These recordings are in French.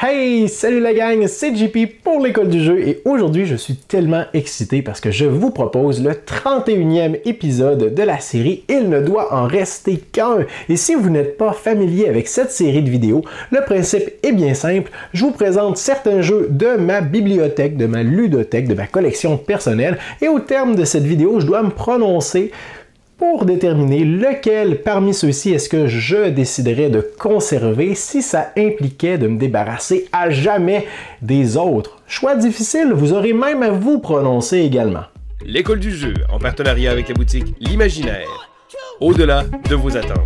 Hey, salut la gang, c'est JP pour l'école du jeu et aujourd'hui je suis tellement excité parce que je vous propose le 31e épisode de la série Il ne doit en rester qu'un. Et si vous n'êtes pas familier avec cette série de vidéos, le principe est bien simple. Je vous présente certains jeux de ma bibliothèque, de ma ludothèque, de ma collection personnelle et au terme de cette vidéo, je dois me prononcer pour déterminer lequel parmi ceux-ci est-ce que je déciderais de conserver si ça impliquait de me débarrasser à jamais des autres. Choix difficile, vous aurez même à vous prononcer également. L'école du jeu, en partenariat avec la boutique L'Imaginaire, au-delà de vos attentes.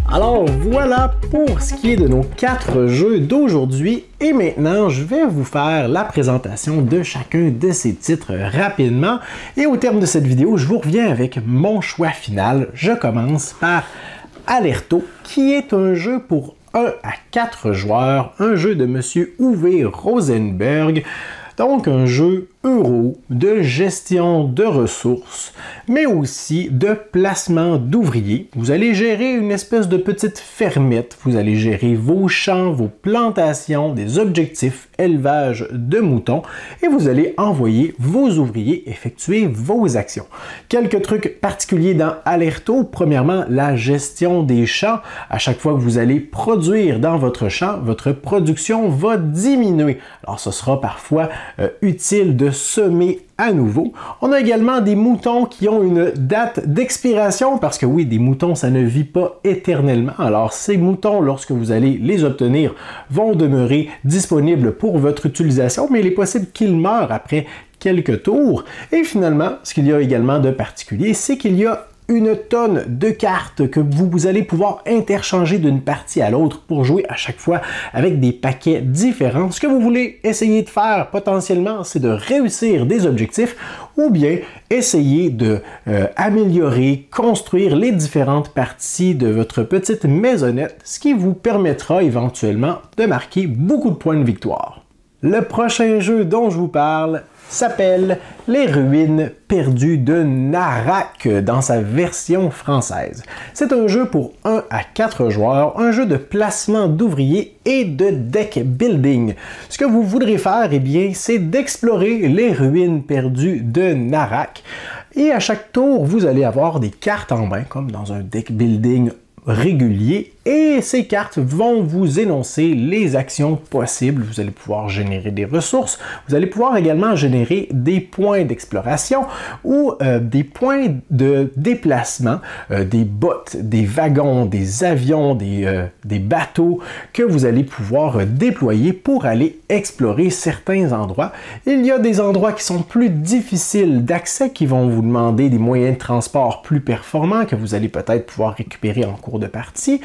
Alors voilà pour ce qui est de nos 4 jeux d'aujourd'hui et maintenant je vais vous faire la présentation de chacun de ces titres rapidement et au terme de cette vidéo je vous reviens avec mon choix final. Je commence par Alerto qui est un jeu pour 1 à 4 joueurs, un jeu de Monsieur Uwe Rosenberg, donc un jeu euro de gestion de ressources, mais aussi de placement d'ouvriers. Vous allez gérer une espèce de petite fermette, vous allez gérer vos champs, vos plantations, des objectifs, élevage de moutons, et vous allez envoyer vos ouvriers effectuer vos actions. Quelques trucs particuliers dans Alerto. Premièrement, la gestion des champs. À chaque fois que vous allez produire dans votre champ, votre production va diminuer. Alors ce sera parfois utile de semer à nouveau. On a également des moutons qui ont une date d'expiration parce que oui, des moutons, ça ne vit pas éternellement. Alors ces moutons, lorsque vous allez les obtenir, vont demeurer disponibles pour votre utilisation, mais il est possible qu'ils meurent après quelques tours. Et finalement, ce qu'il y a également de particulier, c'est qu'il y a une tonne de cartes que vous allez pouvoir interchanger d'une partie à l'autre pour jouer à chaque fois avec des paquets différents. Ce que vous voulez essayer de faire potentiellement, c'est de réussir des objectifs ou bien essayer de améliorer, construire les différentes parties de votre petite maisonnette, ce qui vous permettra éventuellement de marquer beaucoup de points de victoire. Le prochain jeu dont je vous parle s'appelle Les Ruines perdues de Narak dans sa version française. C'est un jeu pour 1 à 4 joueurs, un jeu de placement d'ouvriers et de deck building. Ce que vous voudrez faire, eh bien, c'est d'explorer les ruines perdues de Narak. Et à chaque tour, vous allez avoir des cartes en main, comme dans un deck building régulier, et ces cartes vont vous énoncer les actions possibles. Vous allez pouvoir générer des ressources, vous allez pouvoir également générer des points d'exploration ou des points de déplacement, des bottes, des wagons, des avions, des bateaux que vous allez pouvoir déployer pour aller explorer certains endroits. Il y a des endroits qui sont plus difficiles d'accès, qui vont vous demander des moyens de transport plus performants que vous allez peut-être pouvoir récupérer en cours de partie.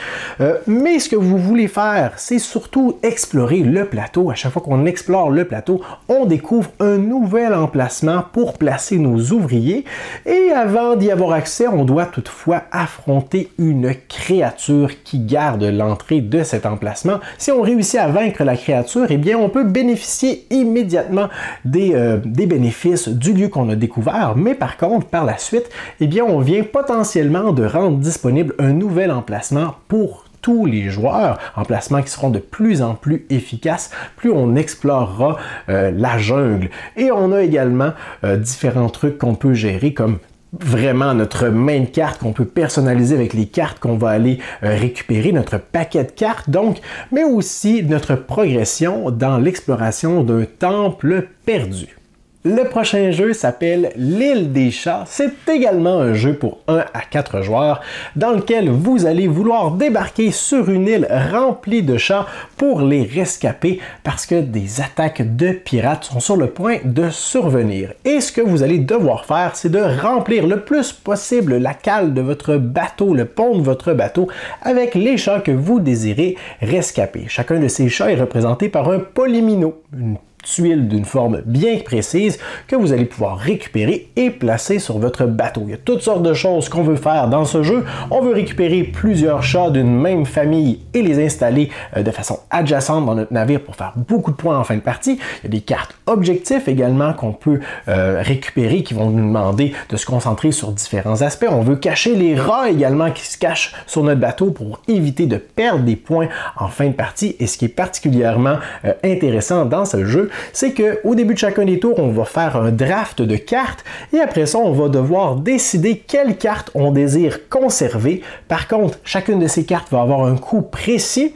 Mais ce que vous voulez faire, c'est surtout explorer le plateau. À chaque fois qu'on explore le plateau, on découvre un nouvel emplacement pour placer nos ouvriers. Et avant d'y avoir accès, on doit toutefois affronter une créature qui garde l'entrée de cet emplacement. Si on réussit à vaincre la créature, eh bien, on peut bénéficier immédiatement des bénéfices du lieu qu'on a découvert. Mais par contre, par la suite, eh bien, on vient potentiellement de rendre disponible un nouvel emplacement pour tous les joueurs, emplacements qui seront de plus en plus efficaces, plus on explorera la jungle. Et on a également différents trucs qu'on peut gérer comme vraiment notre main carte qu'on peut personnaliser avec les cartes qu'on va aller récupérer, notre paquet de cartes donc, mais aussi notre progression dans l'exploration d'un temple perdu. Le prochain jeu s'appelle L'Île des Chats. C'est également un jeu pour 1 à 4 joueurs dans lequel vous allez vouloir débarquer sur une île remplie de chats pour les rescaper parce que des attaques de pirates sont sur le point de survenir. Et ce que vous allez devoir faire, c'est de remplir le plus possible la cale de votre bateau, le pont de votre bateau, avec les chats que vous désirez rescaper. Chacun de ces chats est représenté par un polymino, une tuiles d'une forme bien précise que vous allez pouvoir récupérer et placer sur votre bateau. Il y a toutes sortes de choses qu'on veut faire dans ce jeu. On veut récupérer plusieurs chats d'une même famille et les installer de façon adjacente dans notre navire pour faire beaucoup de points en fin de partie. Il y a des cartes objectifs également qu'on peut récupérer qui vont nous demander de se concentrer sur différents aspects. On veut cacher les rats également qui se cachent sur notre bateau pour éviter de perdre des points en fin de partie. Et ce qui est particulièrement intéressant dans ce jeu, c'est qu'au début de chacun des tours, on va faire un draft de cartes et après ça, on va devoir décider quelles cartes on désire conserver. Par contre, chacune de ces cartes va avoir un coût précis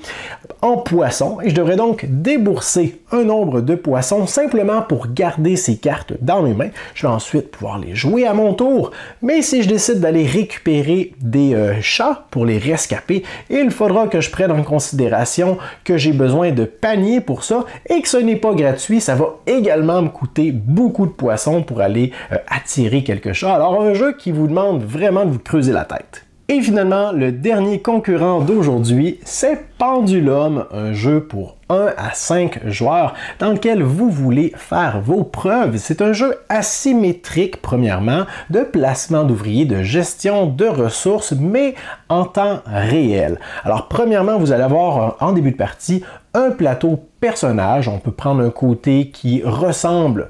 en poissons et je devrais donc débourser un nombre de poissons simplement pour garder ces cartes dans mes mains. Je vais ensuite pouvoir les jouer à mon tour, mais si je décide d'aller récupérer des chats pour les rescaper, il faudra que je prenne en considération que j'ai besoin de paniers pour ça et que ce n'est pas gratuit. Ça va également me coûter beaucoup de poissons pour aller attirer quelques chats. Alors un jeu qui vous demande vraiment de vous creuser la tête. Et finalement, le dernier concurrent d'aujourd'hui, c'est Pendulum, un jeu pour 1 à 5 joueurs dans lequel vous voulez faire vos preuves. C'est un jeu asymétrique, premièrement, de placement d'ouvriers, de gestion de ressources, mais en temps réel. Alors, premièrement, vous allez avoir en début de partie un plateau personnage. On peut prendre un côté qui ressemble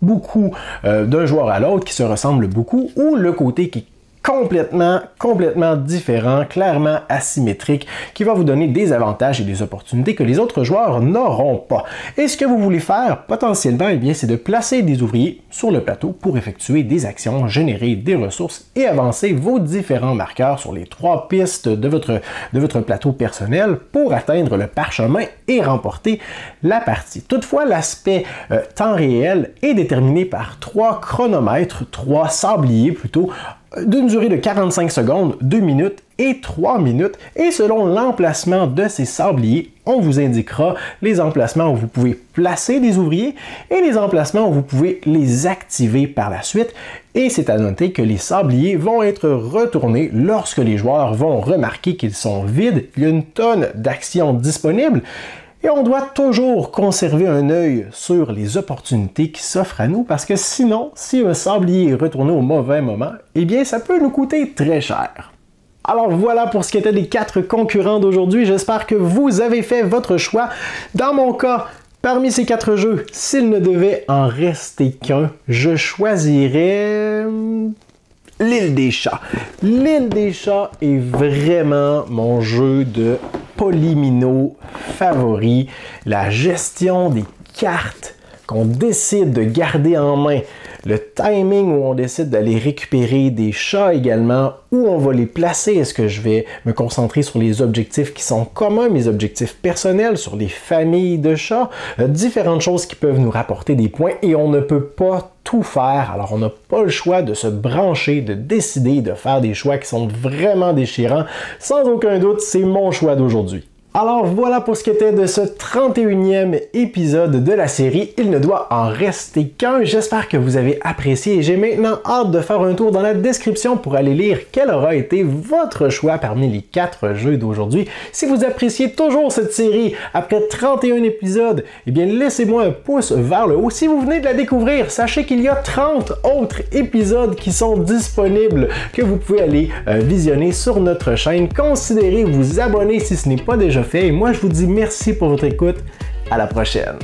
beaucoup d'un joueur à l'autre, qui se ressemble beaucoup, ou le côté qui est complètement différent, clairement asymétrique, qui va vous donner des avantages et des opportunités que les autres joueurs n'auront pas. Et ce que vous voulez faire, potentiellement, eh bien, c'est de placer des ouvriers sur le plateau pour effectuer des actions, générer des ressources et avancer vos différents marqueurs sur les 3 pistes de votre plateau personnel pour atteindre le parchemin et remporter la partie. Toutefois, l'aspect temps réel est déterminé par 3 chronomètres, 3 sabliers plutôt, d'une durée de 45 secondes, 2 minutes et 3 minutes. Et selon l'emplacement de ces sabliers, on vous indiquera les emplacements où vous pouvez placer des ouvriers et les emplacements où vous pouvez les activer par la suite. Et c'est à noter que les sabliers vont être retournés lorsque les joueurs vont remarquer qu'ils sont vides. Il y a une tonne d'actions disponibles. Et on doit toujours conserver un œil sur les opportunités qui s'offrent à nous parce que sinon, si un sablier est retourné au mauvais moment, eh bien ça peut nous coûter très cher. Alors voilà pour ce qui était des 4 concurrents d'aujourd'hui. J'espère que vous avez fait votre choix. Dans mon cas, parmi ces 4 jeux, s'il ne devait en rester qu'un, je choisirais l'Île des Chats. L'Île des Chats est vraiment mon jeu de polymino favori. La gestion des cartes qu'on décide de garder en main, le timing où on décide d'aller récupérer des chats également, où on va les placer, est-ce que je vais me concentrer sur les objectifs qui sont communs, mes objectifs personnels, sur les familles de chats, différentes choses qui peuvent nous rapporter des points et on ne peut pas tout faire, alors on n'a pas le choix de se brancher, de décider, de faire des choix qui sont vraiment déchirants. Sans aucun doute, c'est mon choix d'aujourd'hui. Alors voilà pour ce qui était de ce 31e épisode de la série. Il ne doit en rester qu'un. J'espère que vous avez apprécié et j'ai maintenant hâte de faire un tour dans la description pour aller lire quel aura été votre choix parmi les 4 jeux d'aujourd'hui. Si vous appréciez toujours cette série après 31 épisodes, eh bien laissez-moi un pouce vers le haut. Si vous venez de la découvrir, sachez qu'il y a 30 autres épisodes qui sont disponibles que vous pouvez aller visionner sur notre chaîne. Considérez vous abonner si ce n'est pas déjà fait. Et moi, je vous dis merci pour votre écoute. À la prochaine.